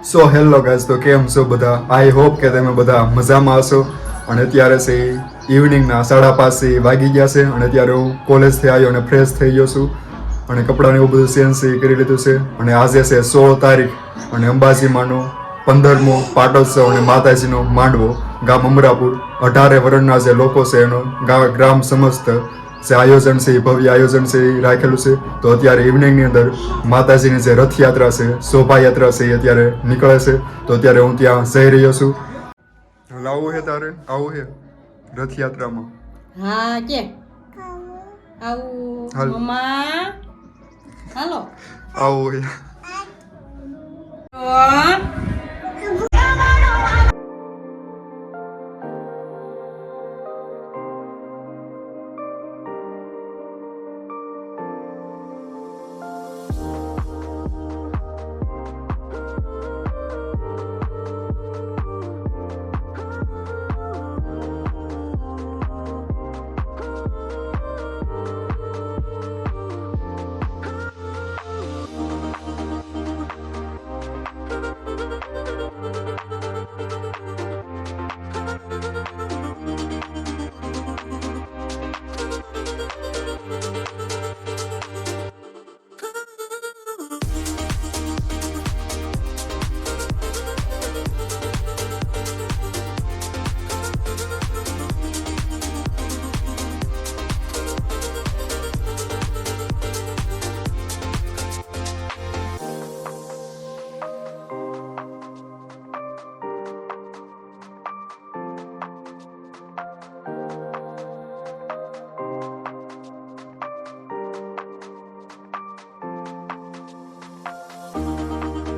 So hello guys, તો કેમ છો બધા? આઈ હોપ કે તમે બધા મજામાં હશો. અને અત્યારે છે ઇવનિંગના 5:30 વાગી ગયા છે અને અત્યારે હું કોલેજથી આવ્યો અને ફ્રેશ થઈ ગયો છું અને કપડાને એવું બધું ચેન્જ કરી લીધું છે. અને આજે છે 16 તારીખ અને અંબાજીમાંનો 15મો પાટોત્સવ અને માતાજીનો માંડવો. ગામ અમરાપુર 18 વર્ષના જે લોકો છે એનો ગ્રામ સમસ્ત જે આયોજન છે એ ભવ્ય આયોજન છે એ રાખેલું છે. તો અત્યારે ઇવનિંગની અંદર માતાજીની જે રથયાત્રા છે, શોભાયાત્રા છે એ અત્યારે નીકળે છે. તો અત્યારે હું ત્યાં જઈ રહ્યો છું. લાવવું છે તારે? આવું છે રથયાત્રામાં? હા કે આવું હાલ. મમ્મા હાલો આવું છે.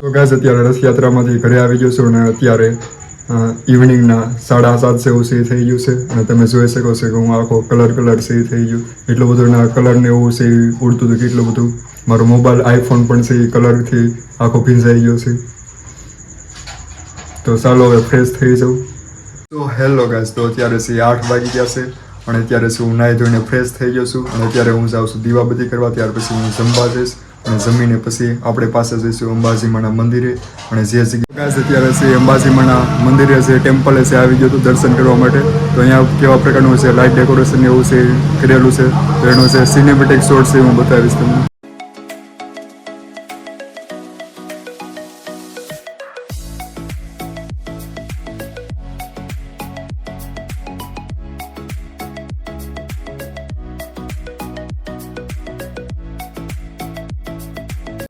તો ગાઈઝ અત્યારે રથયાત્રામાંથી ઘરે આવી ગયો છું અને અત્યારે ઇવનિંગના 7:30 જેવું છે થઈ ગયું છે. અને તમે જોઈ શકો છો કે હું આખો કલર છે થઈ ગયું. એટલું બધું ના કલરને એવું છે ઉડતું હતું કેટલું બધું. મારો મોબાઈલ આઈફોન પણ છે એ કલરથી આખો ભીંજાઈ ગયો છે. તો ચાલો હવે ફ્રેશ થઈ જાઉં. તો હેલો ગાઈઝ, તો અત્યારે છે 8 વાગી ગયા છે અને અત્યારે હું નાહી ધોઈને ફ્રેશ થઈ ગયો છું અને અત્યારે હું જાઉં છું દીવાબત્તી કરવા. ત્યાર પછી હું જમવા જઈશ અને જમીને પછી આપણે પાસે જઈશું અંબાજીમાના મંદિરે. અને જે જગ્યાએ અત્યારે છે અંબાજીમાના મંદિરે છે ટેમ્પલે છે આવી ગયો હતું દર્શન કરવા માટે. તો અહીંયા કેવા પ્રકારનું છે લાઇટ ડેકોરેશન એવું છે કરેલું છે. તો એનો છે સિનેમેટિક શોટ છે હું બતાવીશ તમને.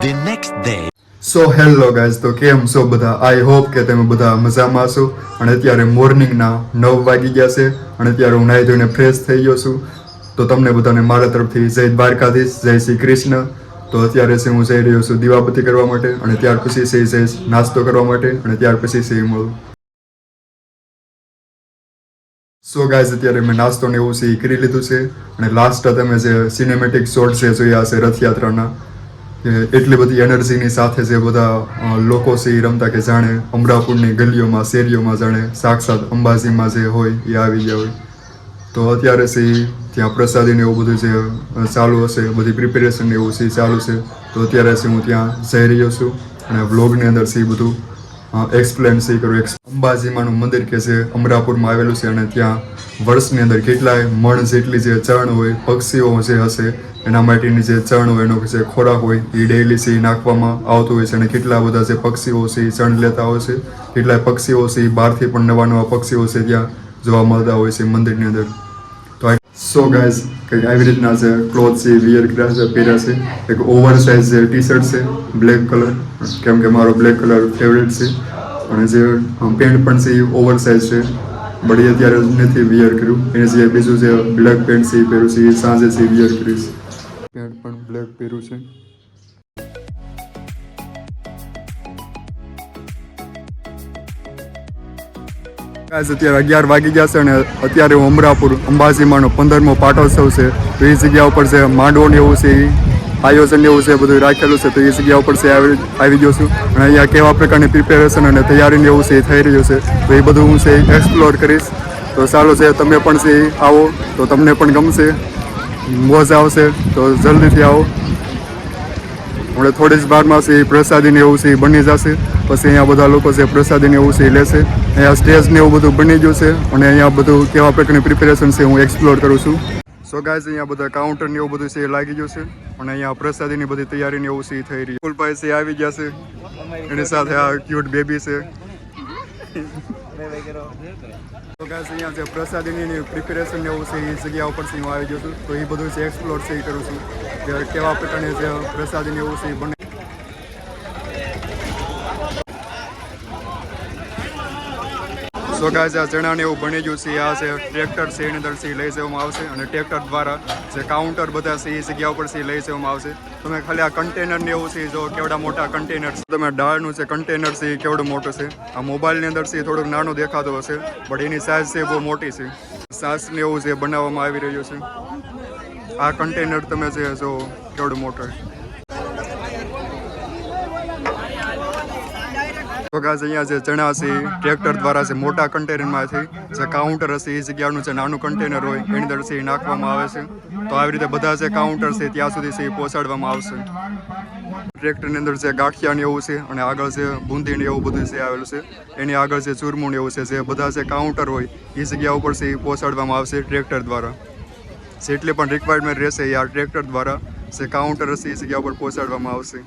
The next day. So hello guys, તો કેમ છો બધા? આઈ હોપ કે તમે બધા મજામાં હશો. અને અત્યારે મોર્નિંગના 9 વાગી ગયા છે અને અત્યારે હું નાહી ધોઈને ફ્રેશ થઈ ગયો છું. તો તમને બધાને મારા તરફથી જય દ્વારકાધીશ, જય શ્રી કૃષ્ણ. તો અત્યારે છે હું જઈ રહ્યો છું દીવાબત્તી કરવા માટે અને ત્યાર પછી છે જઈશ નાસ્તો કરવા માટે અને ત્યાર પછી છે મળું. સો ગાઈઝ, અત્યારે મેં નાસ્તો ને એવું છે એ કરી લીધું છે અને લાસ્ટ તમે જે સિનેમેટિક શોટ છે જોયા છે રથયાત્રાના, એટલી બધી એનર્જીની સાથે જે બધા લોકો છે એ રમતા કે જાણે અમરાપુરની ગલીઓમાં શેરીઓમાં જાણે સાક્ષાત અંબાજીમાં જે હોય એ આવી ગયા હોય. તો અત્યારે છે ત્યાં પ્રસાદીને એવું બધું જે ચાલુ હશે, બધી પ્રિપેરેશન એવું છે ચાલુ છે. તો અત્યારે છે હું ત્યાં જઈ રહ્યો છું અને વ્લોગની અંદર છે એ બધું એક્સપ્લેન છે કરું. અંબાજીમાનું મંદિર કે જે અમરાપુરમાં આવેલું છે અને ત્યાં વર્ષની અંદર કેટલાય મણ જેટલી જે ચણ હોય, પક્ષીઓ જે હશે એના માટેની જે ચણ હોય એનો જે ખોરાક હોય એ ડેઈલી છે એ નાખવામાં આવતું હોય છે. અને કેટલા બધા જે પક્ષીઓ છે એ ચણ લેતા હોય છે. કેટલાય પક્ષીઓ છે એ બહારથી પણ નવા પક્ષીઓ છે ત્યાં જોવા મળતા હોય છે મંદિરની અંદર. તો સો ગાઈઝ, કંઈક આવી રીતના જે ક્લોથ છે વિયર કર્યા છે, પહેર્યા છે. એક ઓવર સાઇઝ જે ટી શર્ટ છે બ્લેક કલર, કેમ કે મારો બ્લેક કલર ફેવરેટ છે. અને જે પેન્ટ પણ છે એ ઓવર સાઇઝ છે, બટ એ અત્યારે નથી વિયર કર્યું. એને જે બીજું જે બ્લેક પેન્ટ છે એ પહેર્યું છે એ સાંજે છે વિયર કરીશ. પેન્ટ પણ બ્લેક પહેર્યું છે. અત્યારે 11 વાગી ગયા છે અને અત્યારે હું અમરાપુર અંબાજીમાંનો 15મો પાટોત્સવ છે. તો એ જગ્યા ઉપર છે માંડવો ને એવું છે એ આયોજન એવું છે બધું રાખેલું છે. તો એ જગ્યા ઉપર છે આવી ગયો છું અને અહીંયા કેવા પ્રકારની પ્રિપેરેશન અને તૈયારીને એવું છે થઈ રહ્યું છે. તો એ બધું હું છે એક્સપ્લોર કરીશ. તો ચાલો છે તમે પણ છે આવો તો તમને પણ ગમશે, મોજ આવશે. તો જલ્દીથી આવો. હમણાં થોડી જ વારમાં છે પ્રસાદીને એવું છે બની જશે. પછી અહીંયા બધા લોકો છે પ્રસાદીને એવું છે લેશે. અહીંયા સ્ટેજ ને એવું બધું બની ગયું છે અને અહીંયા બધું કેવા પ્રકારની પ્રિપેરેશન છે હું એક્સપ્લોર કરું છું. સો ગાઈઝ અહીંયા બધા કાઉન્ટર ને એવું બધું છે લાગી ગયું છે અને અહીંયા પ્રસાદીની બધી તૈયારી ને એવું છે થઈ રહી. ફૂલભાઈ છે આવી ગયા છે, એની સાથે આ ક્યુટ બેબી છે. તો ગાઈઝ અહીંયા જે પ્રસાદીની પ્રિપેરેશન ને એવું છે એ જગ્યા ઉપર છે હું આવી ગયો છું. તો એ બધું છે એક્સપ્લોર છે એ કરું છું કે કેવા પ્રકારની જે પ્રસાદીને એવું છે એ બને. સો ગાઈઝ આ ચણા ને એવું બની ગયું છે. આ છે ટ્રેક્ટર છે એની અંદર લઈ જવામાં આવશે અને ટ્રેક્ટર દ્વારા જે કાઉન્ટર બધા છે એ જગ્યા ઉપર છે લઈ જવામાં આવશે. તમે ખાલી આ કન્ટેનર ને એવું છે જો કેવડા મોટા કન્ટેનર છે. તમે દાળનું જે કન્ટેનર છે એ કેવડું મોટું છે. આ મોબાઈલની અંદર છે થોડુંક નાનું દેખાતું હશે બટ એની સાઇઝ છે બહુ મોટી છે. સાસ ને એવું છે બનાવવામાં આવી રહ્યું છે. આ કન્ટેનર તમે જે જો કેવડું મોટું. તો ગાઈઝ અહીંયા જે ચણા છે ટ્રેક્ટર દ્વારા છે મોટા કન્ટેનરમાંથી જે કાઉન્ટર હશે એ જગ્યાનું જે નાનું કન્ટેનર હોય એની અંદર છે એ નાખવામાં આવે છે. તો આવી રીતે બધા જે કાઉન્ટર છે ત્યાં સુધી છે એ પહોંચાડવામાં આવશે. ટ્રેક્ટરની અંદર જે ગાંઠિયા ને એવું છે અને આગળ જે બુંદી ને એવું બધું છે આવેલું છે. એની આગળ જે ચૂરમું ને એવું છે જે બધા જે કાઉન્ટર હોય એ જગ્યા ઉપર છે એ પહોંચાડવામાં આવશે ટ્રેક્ટર દ્વારા. જેટલી પણ રિક્વાયરમેન્ટ રહેશે એ આ ટ્રેક્ટર દ્વારા જે કાઉન્ટર હશે એ જગ્યા ઉપર પહોંચાડવામાં આવશે.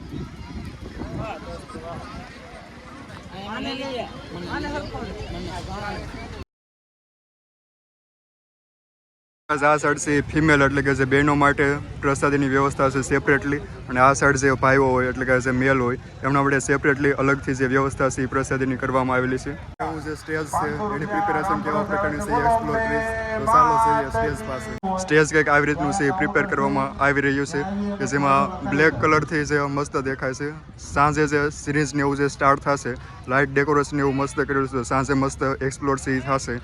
આ સાઈડ છે ફિમેલ એટલે કે જે બહેનો માટે પ્રસાદીની વ્યવસ્થા છે સેપરેટલી અને આ સાઈડ જે ભાઈઓ હોય એટલે કે જે મેલ હોય એમના માટે સેપરેટલી અલગથી જે વ્યવસ્થા છે એ પ્રસાદીની કરવામાં આવેલી છે. એવું જે સ્ટેજ છે એની પ્રિપેરેશન કેવા પ્રકારની છે એક્સપ્લોર કરીશ. તો ચાલો જઈએ સ્ટેજ પાસે. સ્ટેજ કંઈક આવી રીતનું છે પ્રિપેર કરવામાં આવી રહ્યું છે કે જેમાં બ્લેક કલરથી જે મસ્ત દેખાય છે. સાંજે જે સિરીઝ ને એવું જે સ્ટાર્ટ થશે લાઇટ ડેકોરેશન એવું મસ્ત કરેલું છે. સાંજે મસ્ત એક્સપ્લોર છે એ થશે.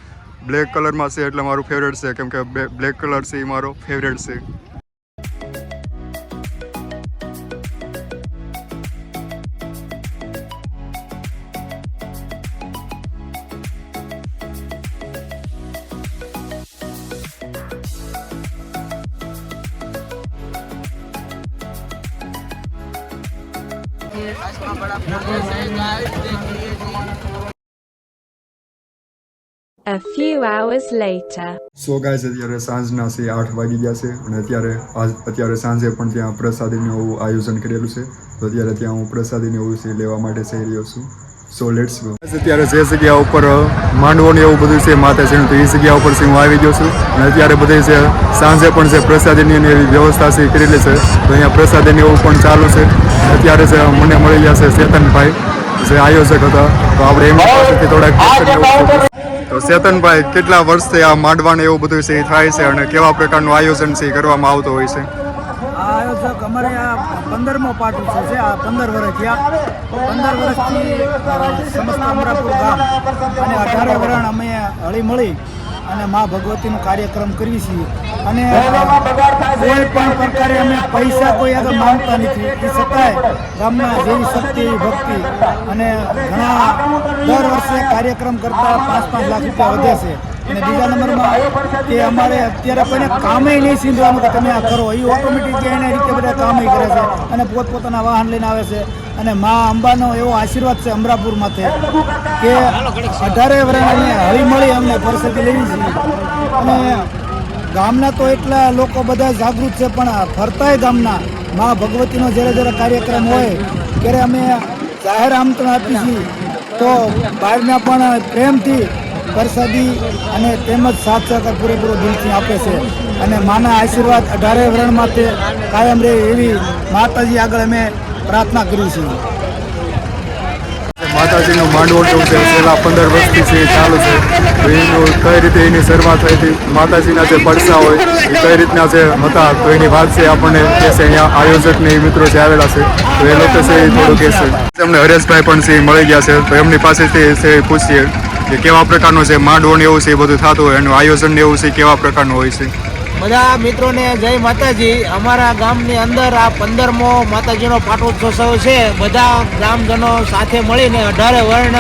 બ્લેક કલરમાં છે એટલે મારું ફેવરેટ છે કેમ કે બ્લેક કલર છે એ મારો ફેવરેટ છે. A few hours later. So guys અત્યારે સાંજના છે 8 વાગી ગયા છે અને અત્યારે સાંજે પણ ત્યાં પ્રસાદીનું એવું આયોજન કરેલું છે. તો અત્યારે ત્યાં હું પ્રસાદીને એવું છે લેવા માટે જઈ રહ્યો છું. So let's go. અત્યારે જે જગ્યા ઉપર માંડવો ને એવું બધું છે માતાજીનું તો એ જગ્યા ઉપર છે હું આવી ગયો છું અને અત્યારે બધી છે સાંજે પણ છે પ્રસાદીની એવી વ્યવસ્થા છે કરેલી છે. તો અહીંયા પ્રસાદીને એવું પણ ચાલુ છે. અત્યારે છે મને મળી ગયા છે ચેતનભાઈ જે આયોજક હતા. તો આપણે એમની પાસેથી થોડાક તો ચેતનભાઈ કેટલા વર્ષથી આ માંડવાને એવું બધું છે એ થાય છે અને કેવા પ્રકારનું આયોજન છે એ કરવામાં આવતું હોય છે? આ આયોજક અમારે આ 15મો પાર્ટ છે. આ 15 વર્ષ થયા. 15 વર્ષથી સમસ્ત અમરાપુર ગામ અને 18 વર્ષ અમે હળીમળી અને મા ભગવતીનો કાર્યક્રમ કરીએ છીએ અને કોઈ પણ પ્રકારે અમે પૈસા કોઈ આગળ માંગતા નથી. એ છતાંય ગામના જેવી શક્તિ એવી ભક્તિ અને ઘણા દર વર્ષે કાર્યક્રમ કરતા 5-5 લાખ રૂપિયા વધે છે. અને બીજા નંબરમાં કે અમારે અત્યારે કોઈને કામે નહીં સીંધવાનું કે તમે આ કરો. એ ઓટોમેટિક એના રીતે બધા કામે કરે છે અને પોતપોતાના વાહન લઈને આવે છે. અને મા અંબાનો એવો આશીર્વાદ છે અમરાપુર માથે કે 18 વર્ષ અમે હળીમળી અમને પરિસ્થિતિ લેવી છે. અને ગામના તો એટલા લોકો બધા જાગૃત છે પણ ફરતાય ગામના મા ભગવતીનો જ્યારે કાર્યક્રમ હોય ત્યારે અમે જાહેર આમંત્રણ આપીએ છીએ. તો બહારના પણ પ્રેમથી પ્રસાદી અને તેમજ સાથ સહકાર પૂરેપૂરો દિલથી આપે છે. અને માના આશીર્વાદ 18 વર્ષ માટે કાયમ રહે એવી માતાજી આગળ અમે પ્રાર્થના કરી છીએ. માતાજીનો માંડવો કેવું છે છેલ્લા 15 વર્ષથી છે એ ચાલુ છે. તો એનું કઈ રીતે એની શરૂઆત થઈ હતી, માતાજીના જે પડસા હોય એ કઈ રીતના જે હતા તો એની વાત છે આપણને કહે છે. અહીંયા આયોજકને એ મિત્રો જે આવેલા છે તો એ લોકો છે એ થોડું કહેશે. એમને હરેશભાઈ પણ છે એ મળી ગયા છે તો એમની પાસેથી છે પૂછીએ કે કેવા પ્રકારનું છે માંડવો ને એવું છે એ બધું થતું હોય એનું આયોજન ને એવું છે કેવા પ્રકારનું હોય છે. બધા મિત્રોને જય માતાજી. અમારા ગામની અંદર આ 15મો માતાજીનો પાટોત્સવ છે. બધા ગ્રામજનો સાથે મળીને 18 વર્ણ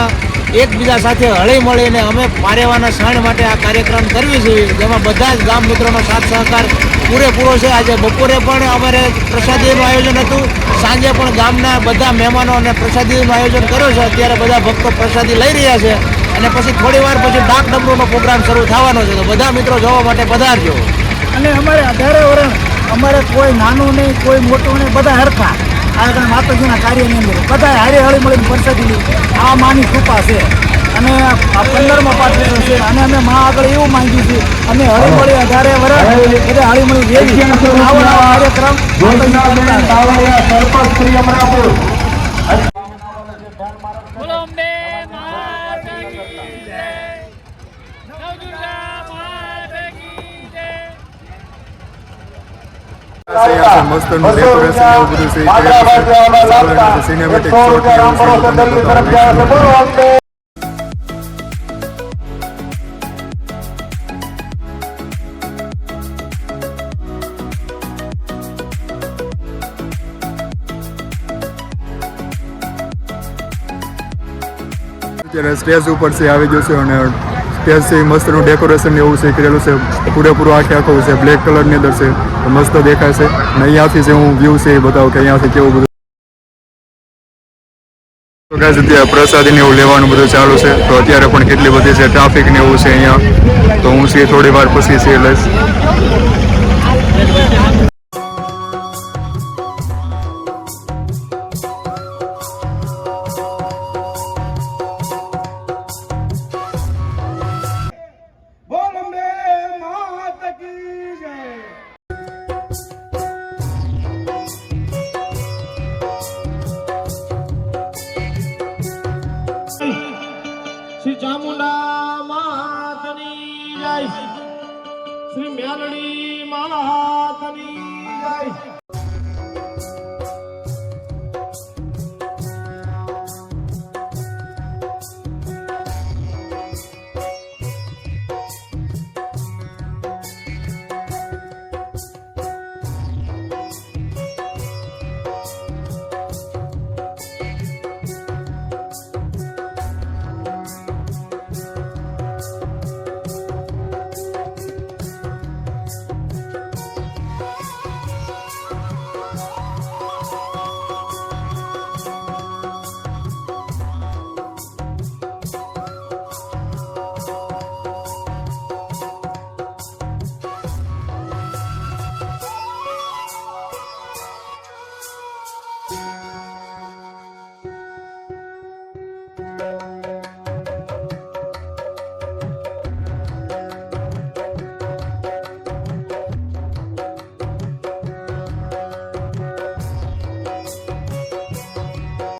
એકબીજા સાથે હળી મળીને અમે પારેવાના શણ માટે આ કાર્યક્રમ કરવી છીએ, જેમાં બધા જ ગામ મિત્રોનો સાથ સહકાર પૂરેપૂરો છે. આજે બપોરે પણ અમારે પ્રસાદીનું આયોજન હતું, સાંજે પણ ગામના બધા મહેમાનો અને પ્રસાદીનું આયોજન કર્યો છે. અત્યારે બધા ભક્તો પ્રસાદી લઈ રહ્યા છે અને પછી થોડી વાર પછી ડાક ડમરૂનો પ્રોગ્રામ શરૂ થવાનો છે, તો બધા મિત્રો જોવા માટે પધારજો. અને અમારે 18 વર્ષ અમારે કોઈ નાનું નહીં, કોઈ મોટું નહીં, બધા હરખા આ માતાજીના કાર્યની અંદર બધા હારે હળી મળીને પ્રસાદી લીધી. આ માની કૃપા છે અને આ 15મા પાઠ છે અને અમે મા આગળ એવું માંગીએ છીએ અમે હળી મળી 18 વર્ષ બધા હળી મળી જેવી આવો નવો કાર્યક્રમ મસ્તનું ડેકોરેશન એવું બધું છે, સિનેમેટિક શોટ ને એવું છે, તો તમને બતાવું. અત્યારે સ્ટેજ ઉપર છે આવી ગયું છે અને સ્ટેજ છે મસ્તનું ડેકોરેશન એવું છે કરેલું છે, પૂરેપૂરું આખું છે, બ્લેક કલરની અંદર છે, મસ્ત દેખાય છે. અને અહીંયાથી જે હું વ્યૂ છે એ બતાવું કે અહીંયાથી કેવું બધું. તો ગાઈસ અત્યારે પ્રસાદી ને એવું લેવાનું બધું ચાલુ છે, તો અત્યારે પણ કેટલી બધી છે ટ્રાફિક ને એવું છે અહીંયા, તો હું છે થોડી વાર પછી છે લઈશ. શ્રી ચામુંડા માતની જય, શ્રી મેલડી માતની જય.